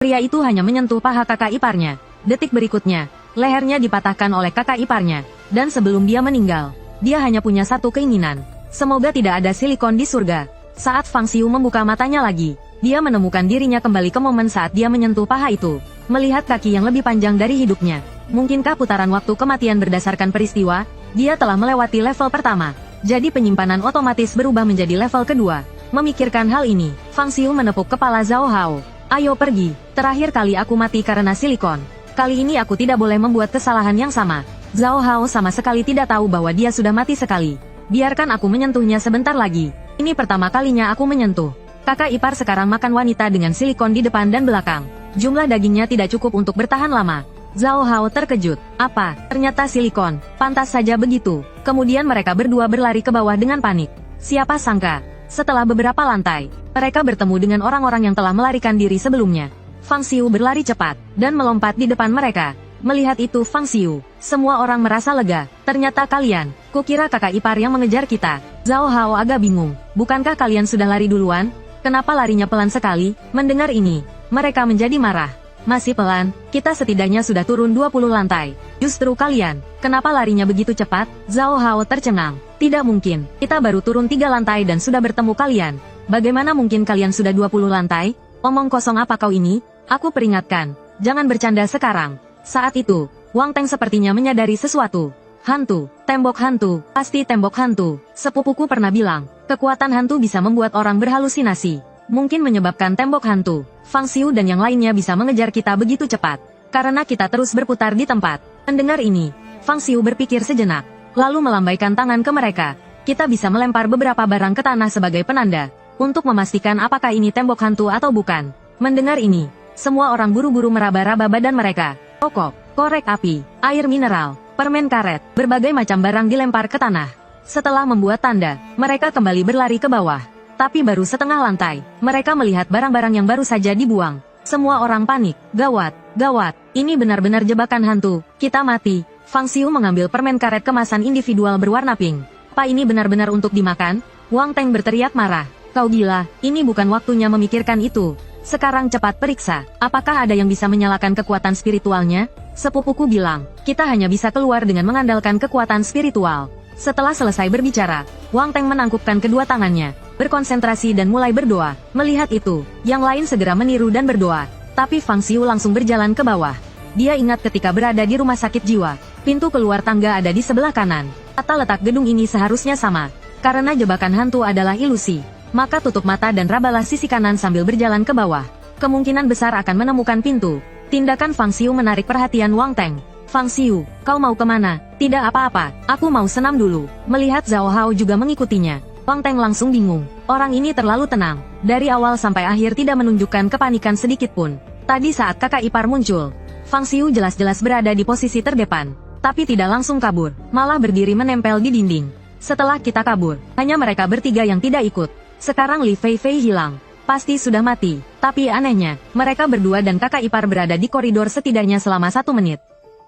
Pria itu hanya menyentuh paha kakak iparnya. Detik berikutnya, lehernya dipatahkan oleh kakak iparnya. Dan sebelum dia meninggal, dia hanya punya satu keinginan. Semoga tidak ada silikon di surga. Saat Fang Xiu membuka matanya lagi, dia menemukan dirinya kembali ke momen saat dia menyentuh paha itu. Melihat kaki yang lebih panjang dari hidupnya. Mungkinkah putaran waktu kematian berdasarkan peristiwa? Dia telah melewati level pertama. Jadi penyimpanan otomatis berubah menjadi level kedua. Memikirkan hal ini, Fang Xiu menepuk kepala Zhao Hao. Ayo pergi, terakhir kali aku mati karena silikon. Kali ini aku tidak boleh membuat kesalahan yang sama. Zhao Hao sama sekali tidak tahu bahwa dia sudah mati sekali. Biarkan aku menyentuhnya sebentar lagi. Ini pertama kalinya aku menyentuh. Kakak ipar sekarang makan wanita dengan silikon di depan dan belakang. Jumlah dagingnya tidak cukup untuk bertahan lama. Zhao Hao terkejut. Apa? Ternyata silikon. Pantas saja begitu. Kemudian mereka berdua berlari ke bawah dengan panik. Siapa sangka? Setelah beberapa lantai, mereka bertemu dengan orang-orang yang telah melarikan diri sebelumnya. Fang Xiu berlari cepat, dan melompat di depan mereka. Melihat itu Fang Xiu, semua orang merasa lega. Ternyata kalian, kukira kakak ipar yang mengejar kita. Zhao Hao agak bingung. Bukankah kalian sudah lari duluan? Kenapa larinya pelan sekali? Mendengar ini, mereka menjadi marah. Masih pelan, kita setidaknya sudah turun 20 lantai. Justru kalian, kenapa larinya begitu cepat? Zhao Hao tercengang. Tidak mungkin, kita baru turun 3 lantai dan sudah bertemu kalian. Bagaimana mungkin kalian sudah 20 lantai? Omong kosong apa kau ini? Aku peringatkan, jangan bercanda sekarang. Saat itu, Wang Teng sepertinya menyadari sesuatu. Hantu, tembok hantu, pasti tembok hantu. Sepupuku pernah bilang, kekuatan hantu bisa membuat orang berhalusinasi. Mungkin menyebabkan tembok hantu. Fang Xiu dan yang lainnya bisa mengejar kita begitu cepat. Karena kita terus berputar di tempat. Mendengar ini, Fang Xiu berpikir sejenak. Lalu melambaikan tangan ke mereka. Kita bisa melempar beberapa barang ke tanah sebagai penanda. Untuk memastikan apakah ini tembok hantu atau bukan. Mendengar ini, semua orang buru-buru meraba-raba badan mereka. Pokok, korek api, air mineral, permen karet, berbagai macam barang dilempar ke tanah. Setelah membuat tanda, mereka kembali berlari ke bawah. Tapi baru setengah lantai, mereka melihat barang-barang yang baru saja dibuang. Semua orang panik. Gawat, gawat, ini benar-benar jebakan hantu. Kita mati. Fang Xiu mengambil permen karet kemasan individual berwarna pink. Apa ini benar-benar untuk dimakan? Wang Teng berteriak marah. Kau gila, ini bukan waktunya memikirkan itu. Sekarang cepat periksa, apakah ada yang bisa menyalakan kekuatan spiritualnya? Sepupuku bilang, kita hanya bisa keluar dengan mengandalkan kekuatan spiritual. Setelah selesai berbicara, Wang Teng menangkupkan kedua tangannya, berkonsentrasi dan mulai berdoa. Melihat itu, yang lain segera meniru dan berdoa. Tapi Fang Xiu langsung berjalan ke bawah. Dia ingat ketika berada di rumah sakit jiwa, pintu keluar tangga ada di sebelah kanan. Tata letak gedung ini seharusnya sama. Karena jebakan hantu adalah ilusi, maka tutup mata dan rabalah sisi kanan sambil berjalan ke bawah. Kemungkinan besar akan menemukan pintu. Tindakan Fang Xiu menarik perhatian Wang Teng. Fang Xiu, kau mau kemana? Tidak apa-apa, aku mau senam dulu. Melihat Zhao Hao juga mengikutinya, Wang Teng langsung bingung. Orang ini terlalu tenang. Dari awal sampai akhir tidak menunjukkan kepanikan sedikit pun. Tadi saat kakak ipar muncul, Fang Xiu jelas-jelas berada di posisi terdepan. Tapi tidak langsung kabur, malah berdiri menempel di dinding. Setelah kita kabur, hanya mereka bertiga yang tidak ikut. Sekarang Li Fei Fei hilang. Pasti sudah mati. Tapi anehnya, mereka berdua dan kakak ipar berada di koridor setidaknya selama 1 menit.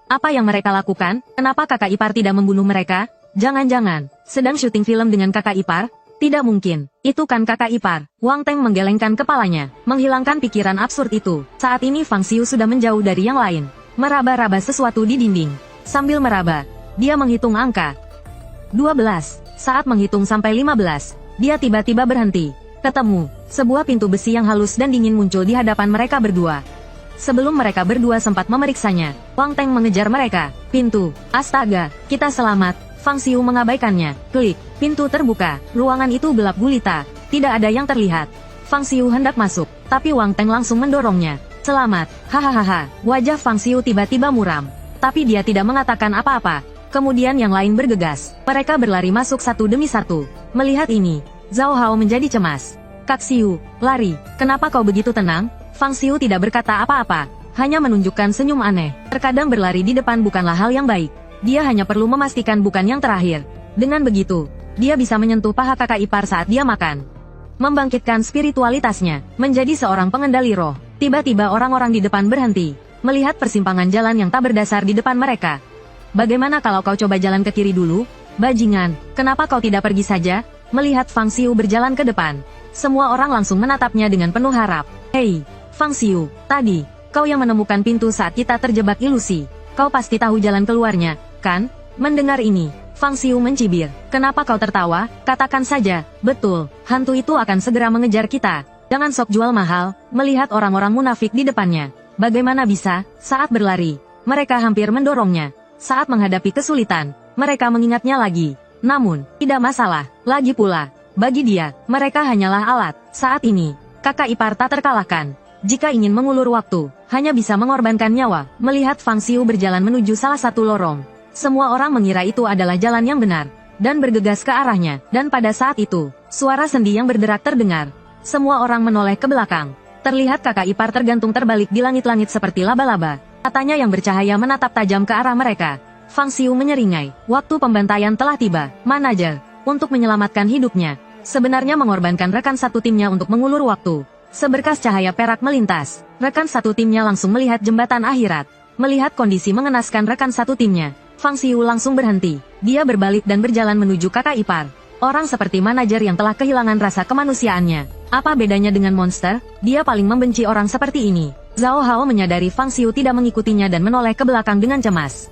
Apa yang mereka lakukan? Kenapa kakak ipar tidak membunuh mereka? Jangan-jangan, sedang syuting film dengan kakak ipar? Tidak mungkin, itu kan kakak ipar. Wang Teng menggelengkan kepalanya, menghilangkan pikiran absurd itu. Saat ini Fang Xiu sudah menjauh dari yang lain. Meraba-raba sesuatu di dinding. Sambil meraba, dia menghitung angka. 12. Saat menghitung sampai 15, dia tiba-tiba berhenti. Ketemu, sebuah pintu besi yang halus dan dingin muncul di hadapan mereka berdua. Sebelum mereka berdua sempat memeriksanya, Wang Teng mengejar mereka. Pintu, astaga, kita selamat. Fang Xiu mengabaikannya. Klik, pintu terbuka. Ruangan itu gelap gulita, tidak ada yang terlihat. Fang Xiu hendak masuk, tapi Wang Teng langsung mendorongnya. Selamat, hahaha. Wajah Fang Xiu tiba-tiba muram. Tapi dia tidak mengatakan apa-apa. Kemudian yang lain bergegas. Mereka berlari masuk satu demi satu. Melihat ini, Zhao Hao menjadi cemas. Kak Xiu, lari. Kenapa kau begitu tenang? Fang Xiu tidak berkata apa-apa, hanya menunjukkan senyum aneh. Terkadang berlari di depan bukanlah hal yang baik. Dia hanya perlu memastikan bukan yang terakhir. Dengan begitu, dia bisa menyentuh paha kakak ipar saat dia makan. Membangkitkan spiritualitasnya, menjadi seorang pengendali roh. Tiba-tiba orang-orang di depan berhenti, melihat persimpangan jalan yang tak berdasar di depan mereka. Bagaimana kalau kau coba jalan ke kiri dulu? Bajingan, kenapa kau tidak pergi saja? Melihat Fang Xiu berjalan ke depan, semua orang langsung menatapnya dengan penuh harap. Hei, Fang Xiu, tadi, kau yang menemukan pintu saat kita terjebak ilusi. Kau pasti tahu jalan keluarnya, kan? Mendengar ini, Fang Xiu mencibir. Kenapa kau tertawa? Katakan saja, betul, hantu itu akan segera mengejar kita. Jangan sok jual mahal, melihat orang-orang munafik di depannya. Bagaimana bisa, saat berlari, mereka hampir mendorongnya. Saat menghadapi kesulitan, mereka mengingatnya lagi. Namun, tidak masalah, lagi pula. Bagi dia, mereka hanyalah alat. Saat ini, kakak ipar tak terkalahkan. Jika ingin mengulur waktu, hanya bisa mengorbankan nyawa. Melihat Fang Xiu berjalan menuju salah satu lorong, semua orang mengira itu adalah jalan yang benar, dan bergegas ke arahnya. Dan pada saat itu, suara sendi yang berderak terdengar. Semua orang menoleh ke belakang. Terlihat kakak ipar tergantung terbalik di langit-langit seperti laba-laba. Matanya yang bercahaya menatap tajam ke arah mereka. Fang Xiu menyeringai. Waktu pembantaian telah tiba. Manajer, untuk menyelamatkan hidupnya, sebenarnya mengorbankan rekan satu timnya untuk mengulur waktu. Seberkas cahaya perak melintas. Rekan satu timnya langsung melihat jembatan akhirat. Melihat kondisi mengenaskan rekan satu timnya, Fang Xiu langsung berhenti. Dia berbalik dan berjalan menuju kakak ipar. Orang seperti manajer yang telah kehilangan rasa kemanusiaannya. Apa bedanya dengan monster? Dia paling membenci orang seperti ini. Zhao Hao menyadari Fang Xiu tidak mengikutinya dan menoleh ke belakang dengan cemas.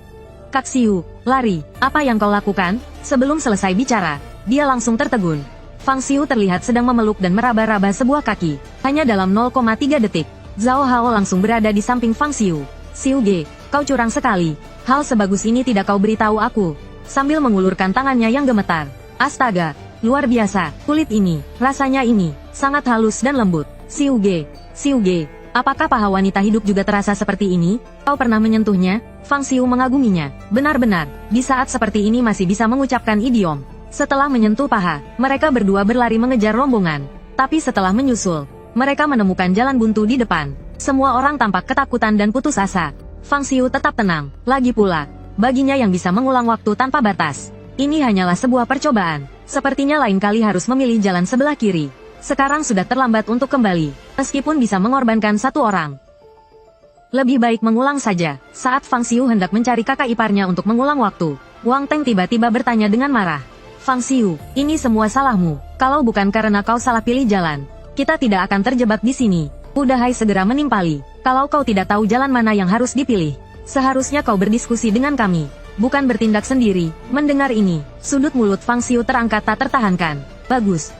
Kak Xiu, lari. Apa yang kau lakukan? Sebelum selesai bicara, dia langsung tertegun. Fang Xiu terlihat sedang memeluk dan meraba-raba sebuah kaki. Hanya dalam 0,3 detik, Zhao Hao langsung berada di samping Fang Xiu. Xiu Ge, kau curang sekali. Hal sebagus ini tidak kau beritahu aku. Sambil mengulurkan tangannya yang gemetar. Astaga, luar biasa. Kulit ini, rasanya ini, sangat halus dan lembut. Xiu Ge, apakah paha wanita hidup juga terasa seperti ini? Kau pernah menyentuhnya? Fang Xiu mengaguminya. Benar-benar, di saat seperti ini masih bisa mengucapkan idiom. Setelah menyentuh paha, mereka berdua berlari mengejar rombongan. Tapi setelah menyusul, mereka menemukan jalan buntu di depan. Semua orang tampak ketakutan dan putus asa. Fang Xiu tetap tenang. Lagi pula, baginya yang bisa mengulang waktu tanpa batas. Ini hanyalah sebuah percobaan. Sepertinya lain kali harus memilih jalan sebelah kiri. Sekarang sudah terlambat untuk kembali, meskipun bisa mengorbankan satu orang. Lebih baik mengulang saja. Saat Fang Xiu hendak mencari kakak iparnya untuk mengulang waktu, Wang Teng tiba-tiba bertanya dengan marah. Fang Xiu, ini semua salahmu. Kalau bukan karena kau salah pilih jalan, kita tidak akan terjebak di sini. Udahai segera menimpali. Kalau kau tidak tahu jalan mana yang harus dipilih, seharusnya kau berdiskusi dengan kami, bukan bertindak sendiri. Mendengar ini, sudut mulut Fang Xiu terangkat tak tertahankan. Bagus.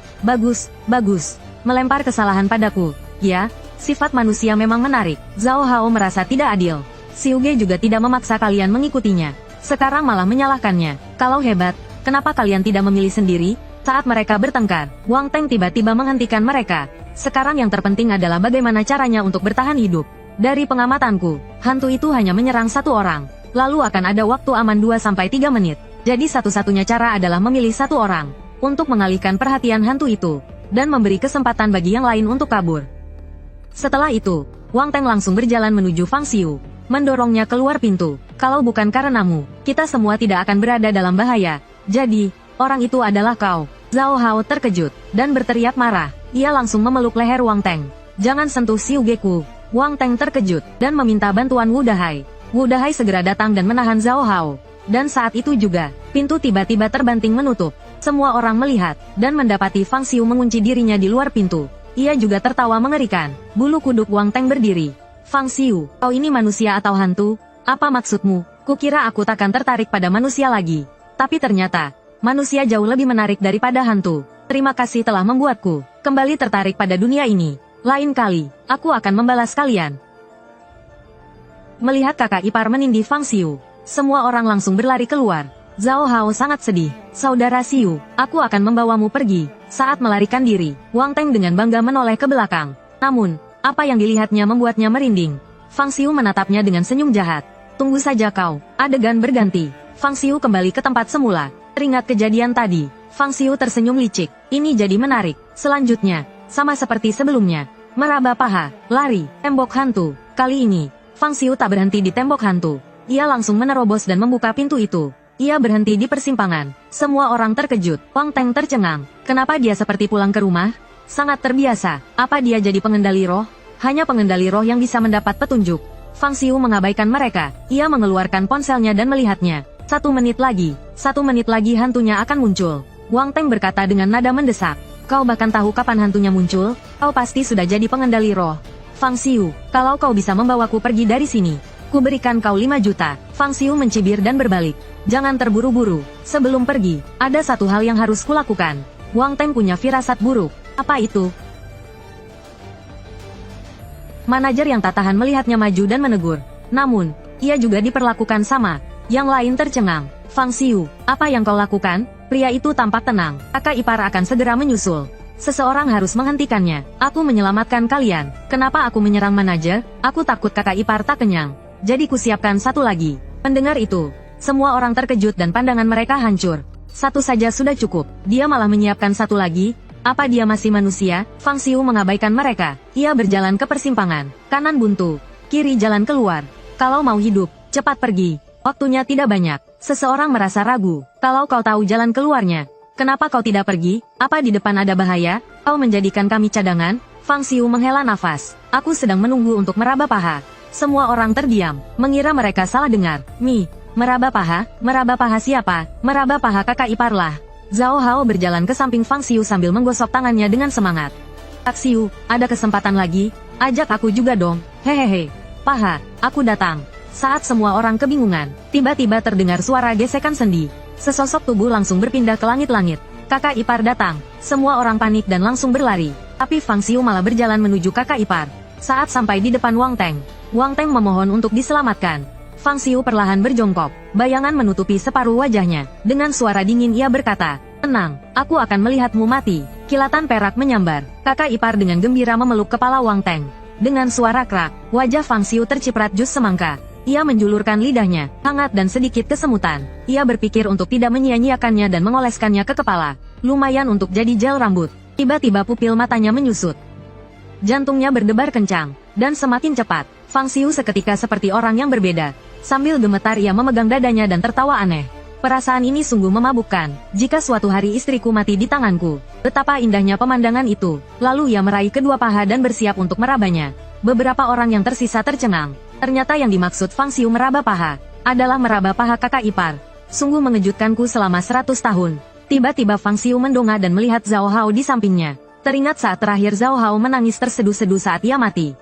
Melempar kesalahan padaku. Ya, sifat manusia memang menarik. Zhao Hao merasa tidak adil. Xiu Ge juga tidak memaksa kalian mengikutinya. Sekarang malah menyalahkannya. Kalau hebat, kenapa kalian tidak memilih sendiri? Saat mereka bertengkar, Wang Teng tiba-tiba menghentikan mereka. Sekarang yang terpenting adalah bagaimana caranya untuk bertahan hidup. Dari pengamatanku, hantu itu hanya menyerang satu orang. Lalu akan ada waktu aman 2-3 menit. Jadi satu-satunya cara adalah memilih satu orang untuk mengalihkan perhatian hantu itu, dan memberi kesempatan bagi yang lain untuk kabur. Setelah itu, Wang Teng langsung berjalan menuju Fang Xiu, mendorongnya keluar pintu. Kalau bukan karenamu, kita semua tidak akan berada dalam bahaya. Jadi, orang itu adalah kau. Zhao Hao terkejut, dan berteriak marah. Ia langsung memeluk leher Wang Teng. Jangan sentuh Xiu Geku. Wang Teng terkejut, dan meminta bantuan Wu Dahai. Wu Dahai segera datang dan menahan Zhao Hao. Dan saat itu juga, pintu tiba-tiba terbanting menutup. Semua orang melihat, dan mendapati Fang Xiu mengunci dirinya di luar pintu. Ia juga tertawa mengerikan. Bulu kuduk Wang Teng berdiri. Fang Xiu, kau ini manusia atau hantu? Apa maksudmu? Kukira aku takkan tertarik pada manusia lagi. Tapi ternyata, manusia jauh lebih menarik daripada hantu. Terima kasih telah membuatku kembali tertarik pada dunia ini. Lain kali, aku akan membalas kalian. Melihat kakak ipar menindih Fang Xiu, semua orang langsung berlari keluar. Zhao Hao sangat sedih. Saudara Xiu, aku akan membawamu pergi. Saat melarikan diri, Wang Teng dengan bangga menoleh ke belakang. Namun, apa yang dilihatnya membuatnya merinding. Fang Xiu menatapnya dengan senyum jahat. Tunggu saja kau. Adegan berganti. Fang Xiu kembali ke tempat semula. Teringat kejadian tadi, Fang Xiu tersenyum licik. Ini jadi menarik. Selanjutnya, sama seperti sebelumnya, meraba paha, lari, tembok hantu. Kali ini, Fang Xiu tak berhenti di tembok hantu. Ia langsung menerobos dan membuka pintu itu. Ia berhenti di persimpangan. Semua orang terkejut. Wang Teng tercengang. Kenapa dia seperti pulang ke rumah? Sangat terbiasa. Apa dia jadi pengendali roh? Hanya pengendali roh yang bisa mendapat petunjuk. Fang Xiu mengabaikan mereka. Ia mengeluarkan ponselnya dan melihatnya. 1 menit lagi hantunya akan muncul. Wang Teng berkata dengan nada mendesak. Kau bahkan tahu kapan hantunya muncul? Kau pasti sudah jadi pengendali roh. Fang Xiu, kalau kau bisa membawaku pergi dari sini, ku berikan kau 5 juta. Fang Xiu mencibir dan berbalik. Jangan terburu-buru. Sebelum pergi, ada satu hal yang harus kulakukan. Wang Teng punya firasat buruk. Apa itu? Manajer yang tak tahan melihatnya maju dan menegur. Namun, ia juga diperlakukan sama. Yang lain tercengang. Fang Xiu, apa yang kau lakukan? Pria itu tampak tenang. Kakak ipar akan segera menyusul. Seseorang harus menghentikannya. Aku menyelamatkan kalian. Kenapa aku menyerang manajer? Aku takut kakak ipar tak kenyang. Jadi kusiapkan satu lagi. Mendengar itu, semua orang terkejut dan pandangan mereka hancur. Satu saja sudah cukup. Dia malah menyiapkan satu lagi. Apa dia masih manusia? Fang Xiu mengabaikan mereka. Ia berjalan ke persimpangan. Kanan buntu. Kiri jalan keluar. Kalau mau hidup, cepat pergi. Waktunya tidak banyak. Seseorang merasa ragu. Kalau kau tahu jalan keluarnya, kenapa kau tidak pergi? Apa di depan ada bahaya? Kau menjadikan kami cadangan? Fang Xiu menghela nafas. Aku sedang menunggu untuk meraba paha. Semua orang terdiam, mengira mereka salah dengar. Meraba paha? Meraba paha siapa? Meraba paha kakak iparlah. Zhao Hao berjalan ke samping Fang Xiu sambil menggosok tangannya dengan semangat. Kak Xiu, ada kesempatan lagi? Ajak aku juga dong. Hehehe. Paha, aku datang. Saat semua orang kebingungan, tiba-tiba terdengar suara gesekan sendi. Sesosok tubuh langsung berpindah ke langit-langit. Kakak ipar datang. Semua orang panik dan langsung berlari. Tapi Fang Xiu malah berjalan menuju kakak ipar. Saat sampai di depan Wang Teng memohon untuk diselamatkan. Fang Xiu perlahan berjongkok. Bayangan menutupi separuh wajahnya. Dengan suara dingin ia berkata, "Tenang, aku akan melihatmu mati." Kilatan perak menyambar. Kakak ipar dengan gembira memeluk kepala Wang Teng. Dengan suara kerak, wajah Fang Xiu terciprat jus semangka. Ia menjulurkan lidahnya, hangat dan sedikit kesemutan. Ia berpikir untuk tidak menyia-nyiakannya dan mengoleskannya ke kepala. Lumayan untuk jadi gel rambut. Tiba-tiba pupil matanya menyusut. Jantungnya berdebar kencang, dan semakin cepat. Fang Xiu seketika seperti orang yang berbeda. Sambil gemetar ia memegang dadanya dan tertawa aneh. Perasaan ini sungguh memabukkan. Jika suatu hari istriku mati di tanganku, betapa indahnya pemandangan itu. Lalu ia meraih kedua paha dan bersiap untuk merabanya. Beberapa orang yang tersisa tercengang. Ternyata yang dimaksud Fang Xiu meraba paha adalah meraba paha kakak ipar. Sungguh mengejutkanku selama 100 tahun. Tiba-tiba Fang Xiu mendongak dan melihat Zhao Hao di sampingnya. Teringat saat terakhir Zhao Hao menangis terseduh-seduh saat ia mati.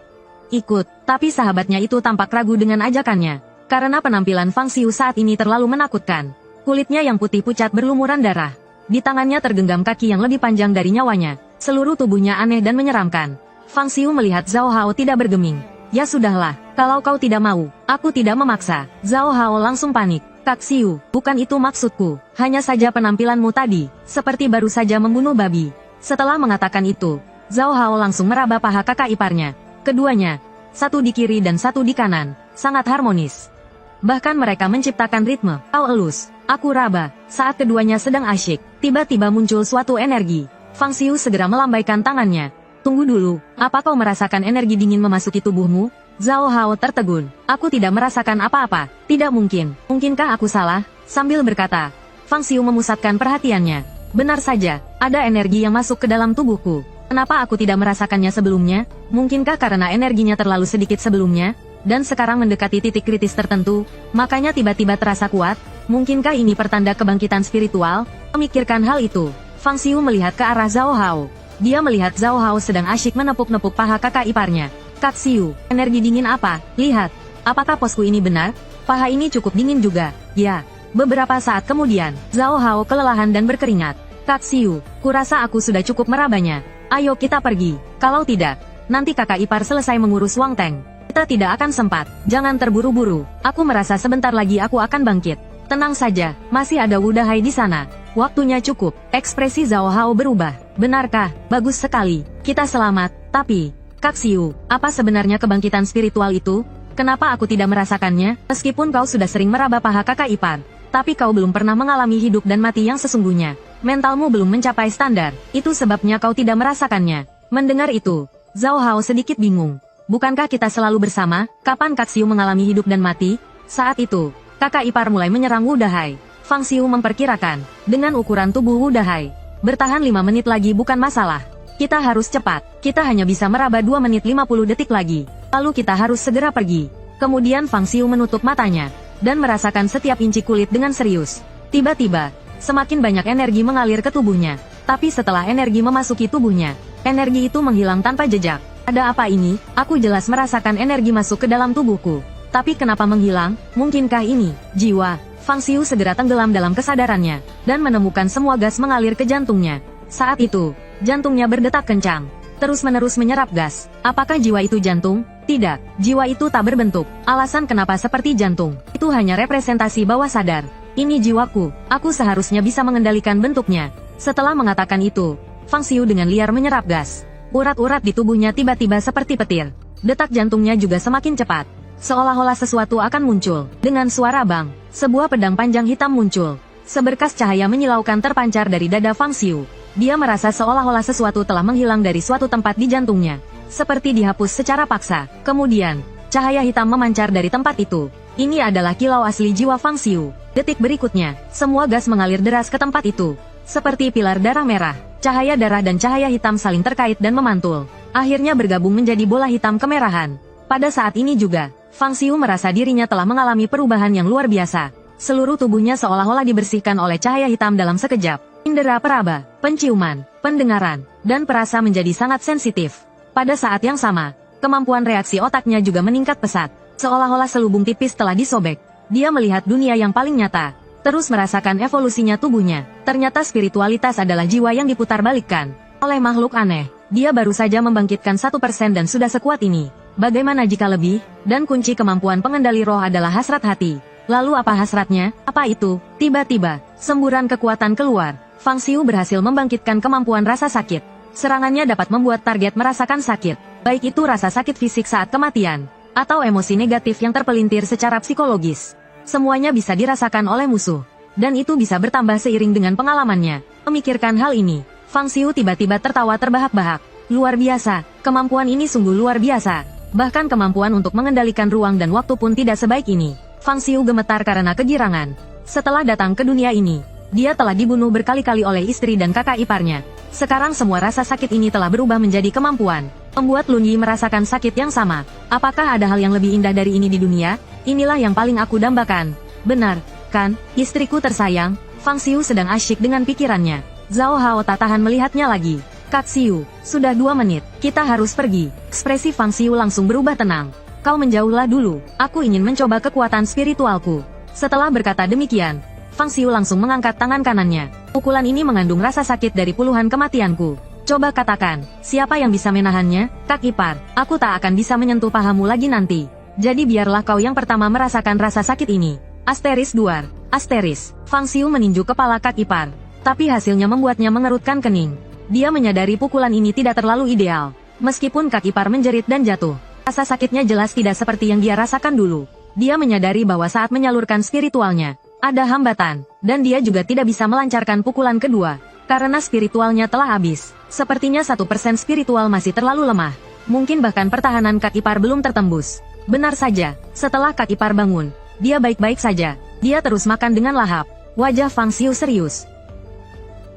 Ikut, tapi sahabatnya itu tampak ragu dengan ajakannya. Karena penampilan Fang Xiu saat ini terlalu menakutkan. Kulitnya yang putih pucat berlumuran darah. Di tangannya tergenggam kaki yang lebih panjang dari nyawanya. Seluruh tubuhnya aneh dan menyeramkan. Fang Xiu melihat Zhao Hao tidak bergeming. Ya sudahlah, kalau kau tidak mau, aku tidak memaksa. Zhao Hao langsung panik. Kak Xiu, bukan itu maksudku. Hanya saja penampilanmu tadi, seperti baru saja membunuh babi. Setelah mengatakan itu, Zhao Hao langsung meraba paha kakak iparnya. Keduanya, satu di kiri dan satu di kanan, sangat harmonis. Bahkan mereka menciptakan ritme. Kau elus, aku raba. Saat keduanya sedang asyik, tiba-tiba muncul suatu energi. Fang Xiu segera melambaikan tangannya. Tunggu dulu, apa kau merasakan energi dingin memasuki tubuhmu? Zhao Hao tertegun. Aku tidak merasakan apa-apa. Tidak mungkin. Mungkinkah aku salah? Sambil berkata, Fang Xiu memusatkan perhatiannya. Benar saja, ada energi yang masuk ke dalam tubuhku. Kenapa aku tidak merasakannya sebelumnya? Mungkinkah karena energinya terlalu sedikit sebelumnya? Dan sekarang mendekati titik kritis tertentu, makanya tiba-tiba terasa kuat? Mungkinkah ini pertanda kebangkitan spiritual? Memikirkan hal itu, Fang Xiu melihat ke arah Zhao Hao. Dia melihat Zhao Hao sedang asyik menepuk-nepuk paha kakak iparnya. Kak Xiu, energi dingin apa? Lihat, apakah posku ini benar? Paha ini cukup dingin juga. Ya, beberapa saat kemudian, Zhao Hao kelelahan dan berkeringat. Kak Xiu, kurasa aku sudah cukup merabanya. Ayo kita pergi. Kalau tidak, nanti kakak ipar selesai mengurus Wang Teng. Kita tidak akan sempat. Jangan terburu-buru. Aku merasa sebentar lagi aku akan bangkit. Tenang saja, masih ada Wu Dahai di sana. Waktunya cukup. Ekspresi Zhao Hao berubah. Benarkah? Bagus sekali. Kita selamat. Tapi, Kak Xiu, apa sebenarnya kebangkitan spiritual itu? Kenapa aku tidak merasakannya? Meskipun kau sudah sering meraba paha kakak ipar, tapi kau belum pernah mengalami hidup dan mati yang sesungguhnya. Mentalmu belum mencapai standar. Itu sebabnya kau tidak merasakannya. Mendengar itu, Zhao Hao sedikit bingung. Bukankah kita selalu bersama? Kapan Kak Xiu mengalami hidup dan mati? Saat itu, kakak ipar mulai menyerang Wu Dahai. Fang Xiu memperkirakan, dengan ukuran tubuh Wu Dahai, bertahan 5 menit lagi bukan masalah. Kita harus cepat. Kita hanya bisa meraba 2 menit 50 detik lagi. Lalu kita harus segera pergi. Kemudian Fang Xiu menutup matanya, dan merasakan setiap inci kulit dengan serius. Tiba-tiba, semakin banyak energi mengalir ke tubuhnya. Tapi setelah energi memasuki tubuhnya, energi itu menghilang tanpa jejak. Ada apa ini? Aku jelas merasakan energi masuk ke dalam tubuhku. Tapi kenapa menghilang? Mungkinkah ini jiwa? Fang Xiu segera tenggelam dalam kesadarannya, dan menemukan semua gas mengalir ke jantungnya. Saat itu, jantungnya berdetak kencang, terus-menerus menyerap gas. Apakah jiwa itu jantung? Tidak, jiwa itu tak berbentuk. Alasan kenapa seperti jantung, itu hanya representasi bawah sadar. Ini jiwaku, aku seharusnya bisa mengendalikan bentuknya. Setelah mengatakan itu, Fang Xiu dengan liar menyerap gas. Urat-urat di tubuhnya tiba-tiba seperti petir. Detak jantungnya juga semakin cepat. Seolah-olah sesuatu akan muncul. Dengan suara bang, sebuah pedang panjang hitam muncul. Seberkas cahaya menyilaukan terpancar dari dada Fang Xiu. Dia merasa seolah-olah sesuatu telah menghilang dari suatu tempat di jantungnya. Seperti dihapus secara paksa. Kemudian, cahaya hitam memancar dari tempat itu. Ini adalah kilau asli jiwa Fang Xiu. Detik berikutnya, semua gas mengalir deras ke tempat itu. Seperti pilar darah merah, cahaya darah dan cahaya hitam saling terkait dan memantul. Akhirnya bergabung menjadi bola hitam kemerahan. Pada saat ini juga, Fang Xiu merasa dirinya telah mengalami perubahan yang luar biasa. Seluruh tubuhnya seolah-olah dibersihkan oleh cahaya hitam dalam sekejap. Indera peraba, penciuman, pendengaran, dan perasa menjadi sangat sensitif. Pada saat yang sama, kemampuan reaksi otaknya juga meningkat pesat. Seolah-olah selubung tipis telah disobek. Dia melihat dunia yang paling nyata. Terus merasakan evolusinya tubuhnya. Ternyata spiritualitas adalah jiwa yang diputarbalikkan oleh makhluk aneh. Dia baru saja membangkitkan 1% dan sudah sekuat ini. Bagaimana jika lebih? Dan kunci kemampuan pengendali roh adalah hasrat hati. Lalu apa hasratnya? Apa itu? Tiba-tiba, semburan kekuatan keluar. Fang Xiu berhasil membangkitkan kemampuan rasa sakit. Serangannya dapat membuat target merasakan sakit. Baik itu rasa sakit fisik saat kematian, atau emosi negatif yang terpelintir secara psikologis. Semuanya bisa dirasakan oleh musuh. Dan itu bisa bertambah seiring dengan pengalamannya. Memikirkan hal ini, Fang Xiu tiba-tiba tertawa terbahak-bahak. Luar biasa, kemampuan ini sungguh luar biasa. Bahkan kemampuan untuk mengendalikan ruang dan waktu pun tidak sebaik ini. Fang Xiu gemetar karena kegirangan. Setelah datang ke dunia ini, dia telah dibunuh berkali-kali oleh istri dan kakak iparnya. Sekarang semua rasa sakit ini telah berubah menjadi kemampuan. Membuat Lun Yi merasakan sakit yang sama. Apakah ada hal yang lebih indah dari ini di dunia? Inilah yang paling aku dambakan. Benar, kan, istriku tersayang. Fang Xiu sedang asyik dengan pikirannya. Zhao Hao tak tahan melihatnya lagi. Kak Xiu, sudah 2 menit, kita harus pergi. Ekspresi Fang Xiu langsung berubah tenang. Kau menjauhlah dulu, aku ingin mencoba kekuatan spiritualku. Setelah berkata demikian, Fang Xiu langsung mengangkat tangan kanannya. Pukulan ini mengandung rasa sakit dari puluhan kematianku. Coba katakan, siapa yang bisa menahannya? Kak ipar, aku tak akan bisa menyentuh pahamu lagi nanti. Jadi biarlah kau yang pertama merasakan rasa sakit ini. Asteris duar, asteris. Fang Xiu meninju kepala kak ipar. Tapi hasilnya membuatnya mengerutkan kening. Dia menyadari pukulan ini tidak terlalu ideal. Meskipun kak ipar menjerit dan jatuh, rasa sakitnya jelas tidak seperti yang dia rasakan dulu. Dia menyadari bahwa saat menyalurkan spiritualnya, ada hambatan, dan dia juga tidak bisa melancarkan pukulan kedua, karena spiritualnya telah habis. Sepertinya 1% spiritual masih terlalu lemah. Mungkin bahkan pertahanan kak ipar belum tertembus. Benar saja, setelah kak ipar bangun, dia baik-baik saja. Dia terus makan dengan lahap. Wajah Fang Xiu serius.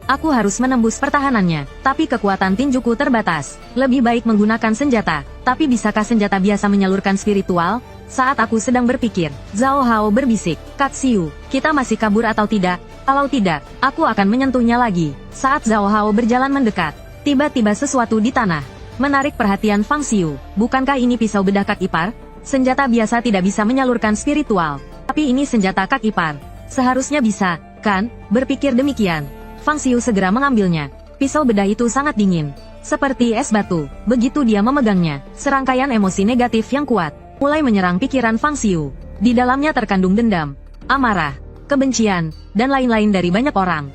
Aku harus menembus pertahanannya, tapi kekuatan tinjuku terbatas. Lebih baik menggunakan senjata, tapi bisakah senjata biasa menyalurkan spiritual? Saat aku sedang berpikir, Zhao Hao berbisik, Kak Xiu, kita masih kabur atau tidak? Kalau tidak, aku akan menyentuhnya lagi. Saat Zhao Hao berjalan mendekat, tiba-tiba sesuatu di tanah menarik perhatian Fang Xiu. Bukankah ini pisau bedah kak ipar? Senjata biasa tidak bisa menyalurkan spiritual, tapi ini senjata kak ipar. Seharusnya bisa, kan? Berpikir demikian, Fang Xiu segera mengambilnya. Pisau bedah itu sangat dingin, seperti es batu. Begitu dia memegangnya, serangkaian emosi negatif yang kuat mulai menyerang pikiran Fang Xiu. Di dalamnya terkandung dendam, amarah, kebencian, dan lain-lain dari banyak orang.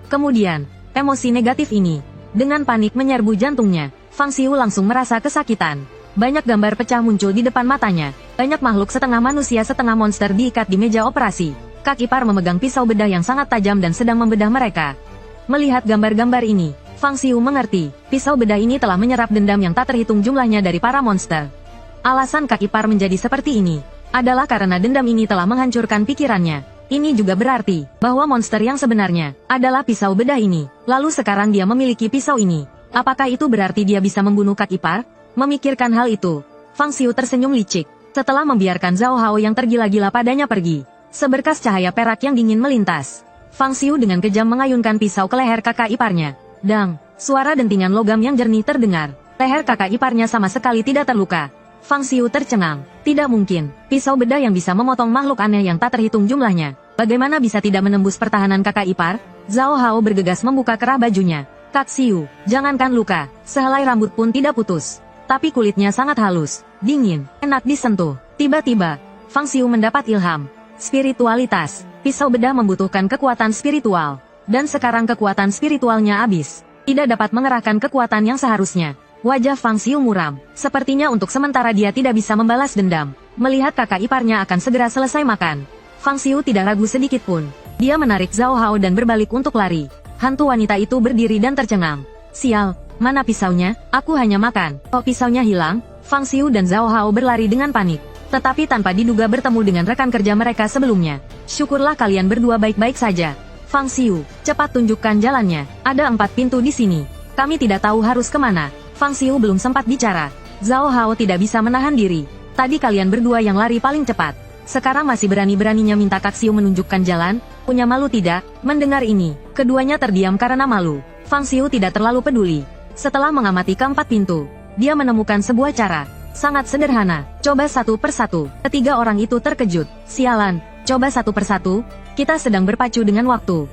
Kemudian, emosi negatif ini, dengan panik menyerbu jantungnya. Fang Xiu langsung merasa kesakitan. Banyak gambar pecah muncul di depan matanya. Banyak makhluk setengah manusia setengah monster diikat di meja operasi. Kak ipar memegang pisau bedah yang sangat tajam dan sedang membedah mereka. Melihat gambar-gambar ini, Fang Xiu mengerti, pisau bedah ini telah menyerap dendam yang tak terhitung jumlahnya dari para monster. Alasan kak ipar menjadi seperti ini, adalah karena dendam ini telah menghancurkan pikirannya. Ini juga berarti, bahwa monster yang sebenarnya, adalah pisau bedah ini. Lalu sekarang dia memiliki pisau ini. Apakah itu berarti dia bisa membunuh kak ipar? Memikirkan hal itu, Fang Xiu tersenyum licik. Setelah membiarkan Zhao Hao yang tergila-gila padanya pergi, seberkas cahaya perak yang dingin melintas. Fang Xiu dengan kejam mengayunkan pisau ke leher kakak iparnya. Dang, suara dentingan logam yang jernih terdengar. Leher kakak iparnya sama sekali tidak terluka. Fang Xiu tercengang. Tidak mungkin, pisau bedah yang bisa memotong makhluk aneh yang tak terhitung jumlahnya. Bagaimana bisa tidak menembus pertahanan kakak ipar? Zhao Hao bergegas membuka kerah bajunya. Kak Xiu, jangankan luka, sehelai rambut pun tidak putus. Tapi kulitnya sangat halus, dingin, enak disentuh. Tiba-tiba, Fang Xiu mendapat ilham. Spiritualitas, pisau bedah membutuhkan kekuatan spiritual. Dan sekarang kekuatan spiritualnya habis. Tidak dapat mengerahkan kekuatan yang seharusnya. Wajah Fang Xiu muram. Sepertinya untuk sementara dia tidak bisa membalas dendam. Melihat kakak iparnya akan segera selesai makan. Fang Xiu tidak ragu sedikit pun. Dia menarik Zhao Hao dan berbalik untuk lari. Hantu wanita itu berdiri dan tercengang. Sial, mana pisaunya? Aku hanya makan. Oh, pisaunya hilang. Fang Xiu dan Zhao Hao berlari dengan panik. Tetapi tanpa diduga bertemu dengan rekan kerja mereka sebelumnya. Syukurlah kalian berdua baik-baik saja. Fang Xiu, cepat tunjukkan jalannya. Ada 4 pintu di sini. Kami tidak tahu harus kemana. Fang Xiu belum sempat bicara. Zhao Hao tidak bisa menahan diri. Tadi kalian berdua yang lari paling cepat. Sekarang masih berani-beraninya minta Kak Xiu menunjukkan jalan? Punya malu tidak? Mendengar ini, keduanya terdiam karena malu. Fang Xiu tidak terlalu peduli. Setelah mengamati keempat pintu, dia menemukan sebuah cara. Sangat sederhana. Coba satu persatu. Ketiga orang itu terkejut. Sialan, coba satu persatu. Kita sedang berpacu dengan waktu.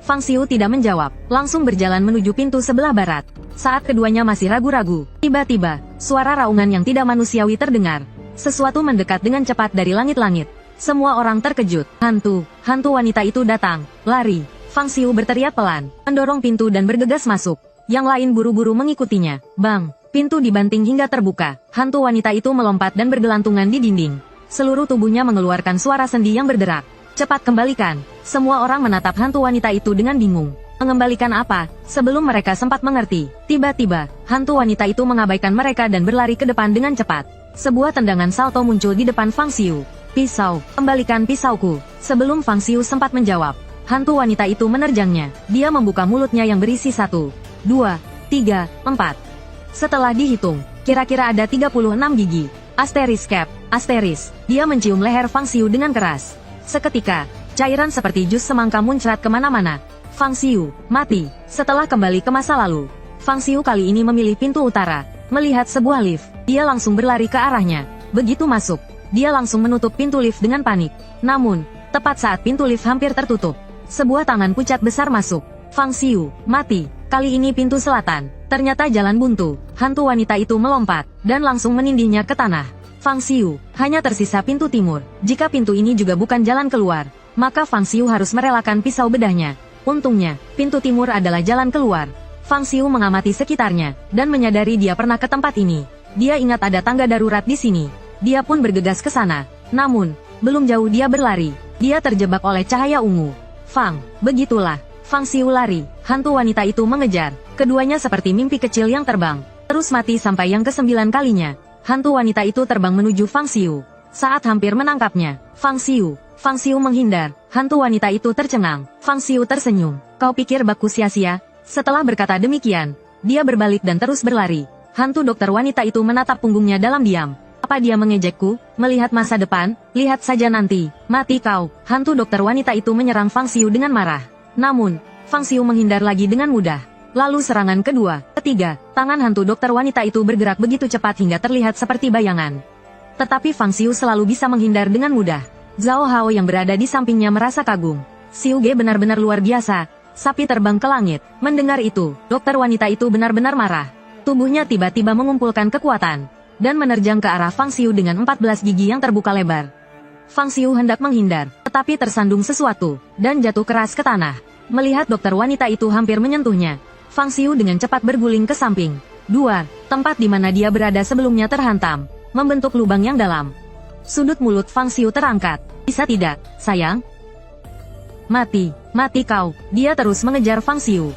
Fang Xiu tidak menjawab, langsung berjalan menuju pintu sebelah barat. Saat keduanya masih ragu-ragu, tiba-tiba, suara raungan yang tidak manusiawi terdengar. Sesuatu mendekat dengan cepat dari langit-langit. Semua orang terkejut. Hantu wanita itu datang. Lari. Fang Xiu berteriak pelan, mendorong pintu dan bergegas masuk. Yang lain buru-buru mengikutinya. Bang! Pintu dibanting hingga terbuka. Hantu wanita itu melompat dan bergelantungan di dinding. Seluruh tubuhnya mengeluarkan suara sendi yang berderak. Cepat kembalikan. Semua orang menatap hantu wanita itu dengan bingung. Mengembalikan apa? Sebelum mereka sempat mengerti, tiba-tiba, hantu wanita itu mengabaikan mereka dan berlari ke depan dengan cepat. Sebuah tendangan salto muncul di depan Fang Xiu. Pisau, kembalikan pisauku. Sebelum Fang Xiu sempat menjawab, hantu wanita itu menerjangnya. Dia membuka mulutnya yang berisi 1, 2, 3, 4. Setelah dihitung, kira-kira ada 36 gigi. Asteris cap, asteris. Dia mencium leher Fang Xiu dengan keras. Seketika, cairan seperti jus semangka muncrat kemana-mana. Fang Xiu mati. Setelah kembali ke masa lalu, Fang Xiu kali ini memilih pintu utara. Melihat sebuah lift, dia langsung berlari ke arahnya. Begitu masuk, dia langsung menutup pintu lift dengan panik. Namun, tepat saat pintu lift hampir tertutup, sebuah tangan pucat besar masuk. Fang Xiu mati. Kali ini pintu selatan. Ternyata jalan buntu. Hantu wanita itu melompat dan langsung menindihnya ke tanah. Fang Xiu, hanya tersisa pintu timur. Jika pintu ini juga bukan jalan keluar, maka Fang Xiu harus merelakan pisau bedahnya. Untungnya, pintu timur adalah jalan keluar. Fang Xiu mengamati sekitarnya, dan menyadari dia pernah ke tempat ini. Dia ingat ada tangga darurat di sini. Dia pun bergegas ke sana. Namun, belum jauh dia berlari. Dia terjebak oleh cahaya ungu. Fang, begitulah. Fang Xiu lari. Hantu wanita itu mengejar. Keduanya seperti mimpi kecil yang terbang. Terus mati sampai yang ke-9 kalinya. Hantu wanita itu terbang menuju Fang Xiu. Saat hampir menangkapnya, Fang Xiu menghindar. Hantu wanita itu tercengang. Fang Xiu tersenyum. Kau pikir bakku sia-sia? Setelah berkata demikian, dia berbalik dan terus berlari. Hantu dokter wanita itu menatap punggungnya dalam diam. Apa dia mengejekku? Melihat masa depan? Lihat saja nanti. Mati kau. Hantu dokter wanita itu menyerang Fang Xiu dengan marah. Namun, Fang Xiu menghindar lagi dengan mudah. Lalu serangan kedua, ketiga, tangan hantu dokter wanita itu bergerak begitu cepat hingga terlihat seperti bayangan. Tetapi Fang Xiu selalu bisa menghindar dengan mudah. Zhao Hao yang berada di sampingnya merasa kagum. Xiu Ge benar-benar luar biasa. Sapi terbang ke langit. Mendengar itu, dokter wanita itu benar-benar marah. Tubuhnya tiba-tiba mengumpulkan kekuatan dan menerjang ke arah Fang Xiu dengan 14 gigi yang terbuka lebar. Fang Xiu hendak menghindar, tetapi tersandung sesuatu dan jatuh keras ke tanah. Melihat dokter wanita itu hampir menyentuhnya, Fang Xiu dengan cepat berguling ke samping. Tempat di mana dia berada sebelumnya terhantam, membentuk lubang yang dalam. Sudut mulut Fang Xiu terangkat. Bisa tidak, sayang? Mati kau. Dia terus mengejar Fang Xiu.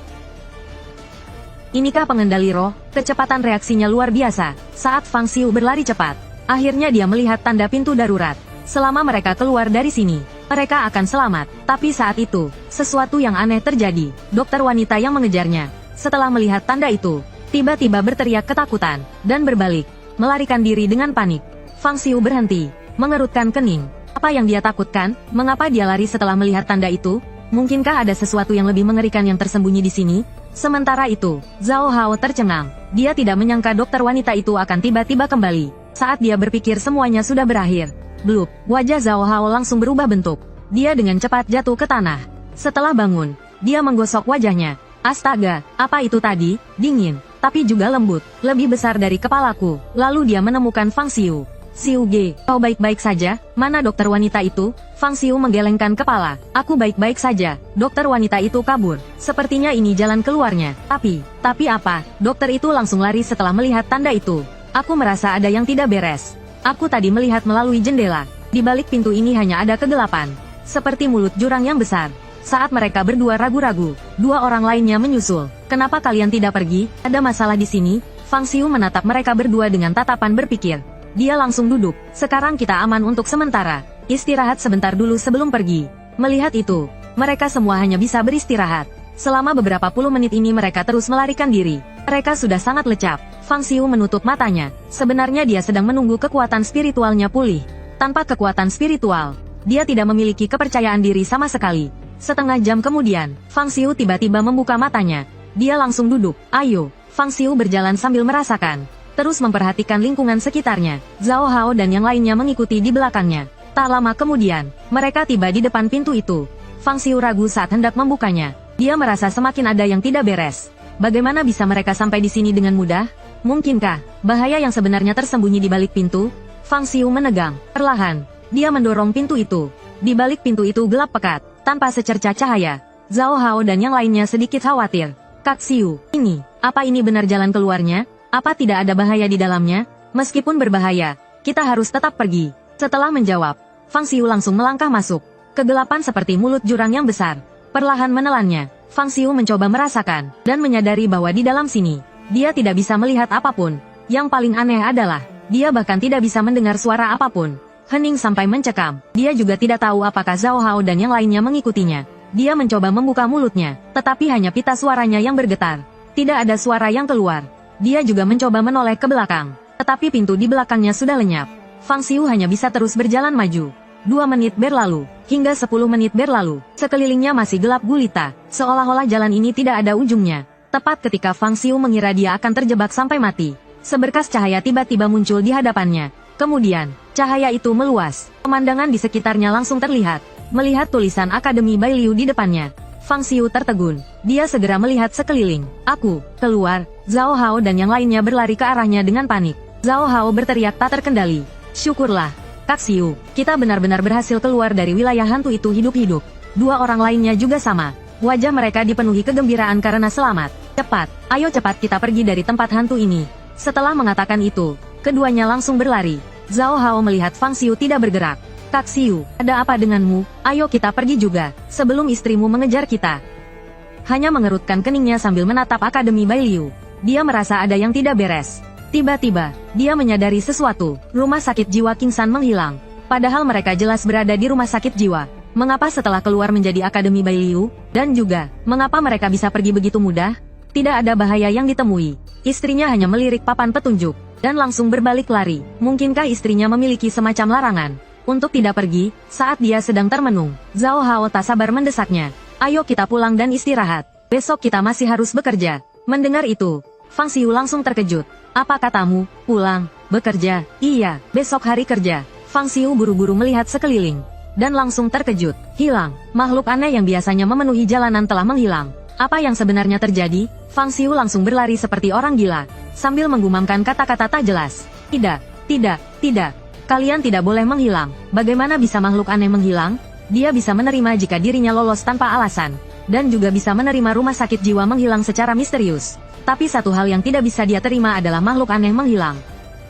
Inikah pengendali roh? Kecepatan reaksinya luar biasa. Saat Fang Xiu berlari cepat, akhirnya dia melihat tanda pintu darurat. Selama mereka keluar dari sini, mereka akan selamat. Tapi saat itu, sesuatu yang aneh terjadi. Dokter wanita yang mengejarnya, setelah melihat tanda itu, tiba-tiba berteriak ketakutan, dan berbalik, melarikan diri dengan panik. Fang Xiu berhenti, mengerutkan kening. Apa yang dia takutkan? Mengapa dia lari setelah melihat tanda itu? Mungkinkah ada sesuatu yang lebih mengerikan yang tersembunyi di sini? Sementara itu, Zhao Hao tercengang. Dia tidak menyangka dokter wanita itu akan tiba-tiba kembali. Saat dia berpikir semuanya sudah berakhir. Blup, wajah Zhao Hao langsung berubah bentuk. Dia dengan cepat jatuh ke tanah. Setelah bangun, dia menggosok wajahnya. Astaga, apa itu tadi? Dingin, tapi juga lembut, lebih besar dari kepalaku. Lalu dia menemukan Fang Xiu. Xiu Ge, kau baik-baik saja? Mana dokter wanita itu? Fang Xiu menggelengkan kepala. Aku baik-baik saja. Dokter wanita itu kabur. Sepertinya ini jalan keluarnya. Tapi apa? Dokter itu langsung lari setelah melihat tanda itu. Aku merasa ada yang tidak beres. Aku tadi melihat melalui jendela. Di balik pintu ini hanya ada kegelapan. Seperti mulut jurang yang besar. Saat mereka berdua ragu-ragu, dua orang lainnya menyusul. Kenapa kalian tidak pergi? Ada masalah di sini? Fang Xiu menatap mereka berdua dengan tatapan berpikir. Dia langsung duduk. Sekarang kita aman untuk sementara. Istirahat sebentar dulu sebelum pergi. Melihat itu, mereka semua hanya bisa beristirahat. Selama beberapa puluh menit ini mereka terus melarikan diri. Mereka sudah sangat lecap. Fang Xiu menutup matanya. Sebenarnya dia sedang menunggu kekuatan spiritualnya pulih. Tanpa kekuatan spiritual, dia tidak memiliki kepercayaan diri sama sekali. Setengah jam kemudian, Fang Xiu tiba-tiba membuka matanya. Dia langsung duduk. Ayo, Fang Xiu berjalan sambil merasakan. Terus memperhatikan lingkungan sekitarnya. Zhao Hao dan yang lainnya mengikuti di belakangnya. Tak lama kemudian, mereka tiba di depan pintu itu. Fang Xiu ragu saat hendak membukanya. Dia merasa semakin ada yang tidak beres. Bagaimana bisa mereka sampai di sini dengan mudah? Mungkinkah bahaya yang sebenarnya tersembunyi di balik pintu? Fang Xiu menegang. Perlahan, dia mendorong pintu itu. Di balik pintu itu gelap pekat. Tanpa secercah cahaya, Zhao Hao dan yang lainnya sedikit khawatir. Kak Xiu, apa ini benar jalan keluarnya? Apa tidak ada bahaya di dalamnya? Meskipun berbahaya, kita harus tetap pergi. Setelah menjawab, Fang Xiu langsung melangkah masuk. Kegelapan seperti mulut jurang yang besar. Perlahan menelannya, Fang Xiu mencoba merasakan, dan menyadari bahwa di dalam sini, dia tidak bisa melihat apapun. Yang paling aneh adalah, dia bahkan tidak bisa mendengar suara apapun. Hening sampai mencekam. Dia juga tidak tahu apakah Zhao Hao dan yang lainnya mengikutinya. Dia mencoba membuka mulutnya, tetapi hanya pita suaranya yang bergetar. Tidak ada suara yang keluar. Dia juga mencoba menoleh ke belakang, tetapi pintu di belakangnya sudah lenyap. Fang Xiu hanya bisa terus berjalan maju. 2 menit berlalu, hingga 10 menit berlalu. Sekelilingnya masih gelap gulita, seolah-olah jalan ini tidak ada ujungnya. Tepat ketika Fang Xiu mengira dia akan terjebak sampai mati, seberkas cahaya tiba-tiba muncul di hadapannya. Kemudian, cahaya itu meluas. Pemandangan di sekitarnya langsung terlihat. Melihat tulisan Akademi Bailiu di depannya, Fang Xiu tertegun. Dia segera melihat sekeliling. Aku, keluar. Zhao Hao dan yang lainnya berlari ke arahnya dengan panik. Zhao Hao berteriak tak terkendali. Syukurlah, Kak Xiu, kita benar-benar berhasil keluar dari wilayah hantu itu hidup-hidup. 2 orang lainnya juga sama. Wajah mereka dipenuhi kegembiraan karena selamat. Cepat, ayo cepat kita pergi dari tempat hantu ini. Setelah mengatakan itu, keduanya langsung berlari. Zhao Hao melihat Fang Xiu tidak bergerak. Kak Xiu, ada apa denganmu? Ayo kita pergi juga, sebelum istrimu mengejar kita. Hanya mengerutkan keningnya sambil menatap Akademi Bailiu. Dia merasa ada yang tidak beres. Tiba-tiba, dia menyadari sesuatu. Rumah sakit jiwa King San menghilang. Padahal mereka jelas berada di rumah sakit jiwa. Mengapa setelah keluar menjadi Akademi Bailiu? Dan juga, mengapa mereka bisa pergi begitu mudah? Tidak ada bahaya yang ditemui. Istrinya hanya melirik papan petunjuk dan langsung berbalik lari. Mungkinkah istrinya memiliki semacam larangan untuk tidak pergi saat dia sedang termenung? Zhao Hao tak sabar mendesaknya. Ayo kita pulang dan istirahat. Besok kita masih harus bekerja. Mendengar itu, Fang Xiu langsung terkejut. Apa katamu? Pulang? Bekerja? Iya, besok hari kerja. Fang Xiu buru-buru melihat sekeliling dan langsung terkejut. Hilang. Makhluk aneh yang biasanya memenuhi jalanan telah menghilang. Apa yang sebenarnya terjadi? Fang Xiu langsung berlari seperti orang gila, sambil menggumamkan kata-kata tak jelas. Tidak. Kalian tidak boleh menghilang. Bagaimana bisa makhluk aneh menghilang? Dia bisa menerima jika dirinya lolos tanpa alasan. Dan juga bisa menerima rumah sakit jiwa menghilang secara misterius. Tapi satu hal yang tidak bisa dia terima adalah makhluk aneh menghilang.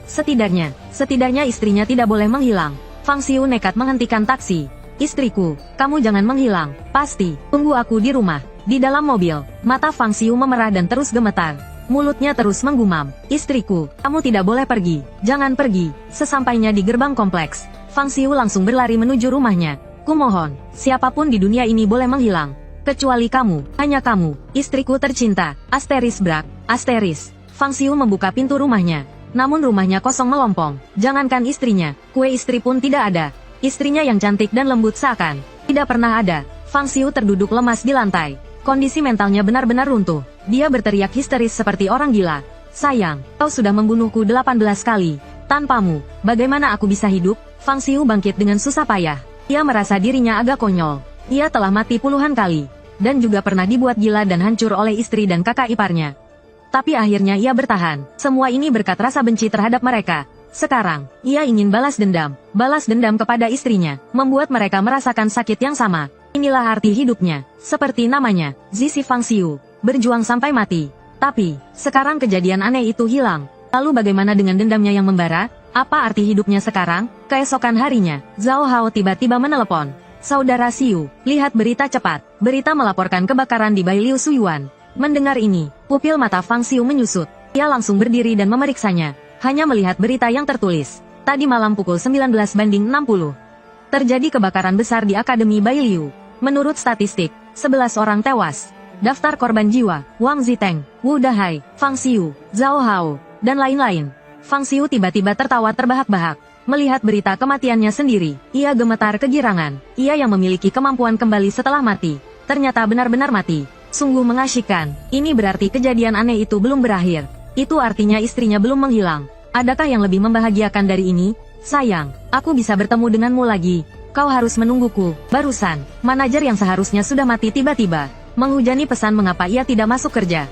Setidaknya istrinya tidak boleh menghilang. Fang Xiu nekat menghentikan taksi. Istriku, kamu jangan menghilang. Pasti, tunggu aku di rumah. Di dalam mobil, mata Fang Xiu memerah dan terus gemetar. Mulutnya terus menggumam. Istriku, kamu tidak boleh pergi. Jangan pergi. Sesampainya di gerbang kompleks, Fang Xiu langsung berlari menuju rumahnya. Kumohon, siapapun di dunia ini boleh menghilang. Kecuali kamu, hanya kamu, istriku tercinta. Asteris brak, asteris. Fang Xiu membuka pintu rumahnya. Namun rumahnya kosong melompong. Jangankan istrinya, kue istri pun tidak ada. Istrinya yang cantik dan lembut seakan tidak pernah ada. Fang Xiu terduduk lemas di lantai. Kondisi mentalnya benar-benar runtuh. Dia berteriak histeris seperti orang gila. Sayang, kau sudah membunuhku 18 kali. Tanpamu, bagaimana aku bisa hidup? Fang Xiu bangkit dengan susah payah. Ia merasa dirinya agak konyol. Ia telah mati puluhan kali. Dan juga pernah dibuat gila dan hancur oleh istri dan kakak iparnya. Tapi akhirnya ia bertahan. Semua ini berkat rasa benci terhadap mereka. Sekarang, ia ingin balas dendam. Balas dendam kepada istrinya, membuat mereka merasakan sakit yang sama. Inilah arti hidupnya. Seperti namanya, Zizi Fang Xiu. Berjuang sampai mati. Tapi, sekarang kejadian aneh itu hilang. Lalu bagaimana dengan dendamnya yang membara? Apa arti hidupnya sekarang? Keesokan harinya, Zhao Hao tiba-tiba menelepon. Saudara Xiu, lihat berita cepat. Berita melaporkan kebakaran di Bailiu Suyuan. Mendengar ini, pupil mata Fang Xiu menyusut. Ia langsung berdiri dan memeriksanya. Hanya melihat berita yang tertulis. Tadi malam pukul 19:60. Terjadi kebakaran besar di Akademi Bailiu. Menurut statistik, 11 orang tewas. Daftar korban jiwa, Wang Ziteng, Wu Dahai, Fang Xiu, Zhao Hao, dan lain-lain. Fang Xiu tiba-tiba tertawa terbahak-bahak. Melihat berita kematiannya sendiri, ia gemetar kegirangan. Ia yang memiliki kemampuan kembali setelah mati. Ternyata benar-benar mati. Sungguh mengasyikkan. Ini berarti kejadian aneh itu belum berakhir. Itu artinya istrinya belum menghilang. Adakah yang lebih membahagiakan dari ini? Sayang, aku bisa bertemu denganmu lagi. Kau harus menungguku. Barusan, manajer yang seharusnya sudah mati tiba-tiba menghujani pesan mengapa ia tidak masuk kerja.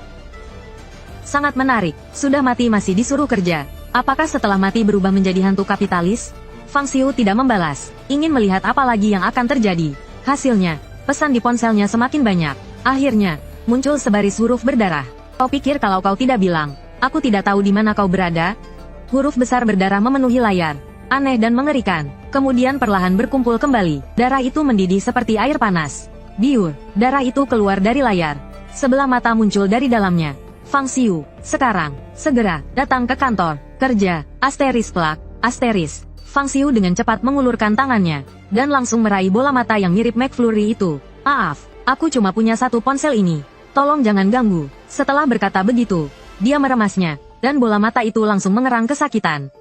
Sangat menarik, sudah mati masih disuruh kerja. Apakah setelah mati berubah menjadi hantu kapitalis? Fang Xiu tidak membalas. Ingin melihat apa lagi yang akan terjadi. Hasilnya, pesan di ponselnya semakin banyak. Akhirnya, muncul sebaris huruf berdarah. Kau pikir kalau kau tidak bilang, aku tidak tahu di mana kau berada? Huruf besar berdarah memenuhi layar. Aneh dan mengerikan. Kemudian perlahan berkumpul kembali. Darah itu mendidih seperti air panas. Biur, darah itu keluar dari layar. Sebelah mata muncul dari dalamnya. Fang Xiu, sekarang, segera, datang ke kantor, kerja, asteris plak, asteris. Fang Xiu dengan cepat mengulurkan tangannya, dan langsung meraih bola mata yang mirip McFlurry itu. Maaf, aku cuma punya satu ponsel ini. Tolong jangan ganggu. Setelah berkata begitu, dia meremasnya, dan bola mata itu langsung mengerang kesakitan.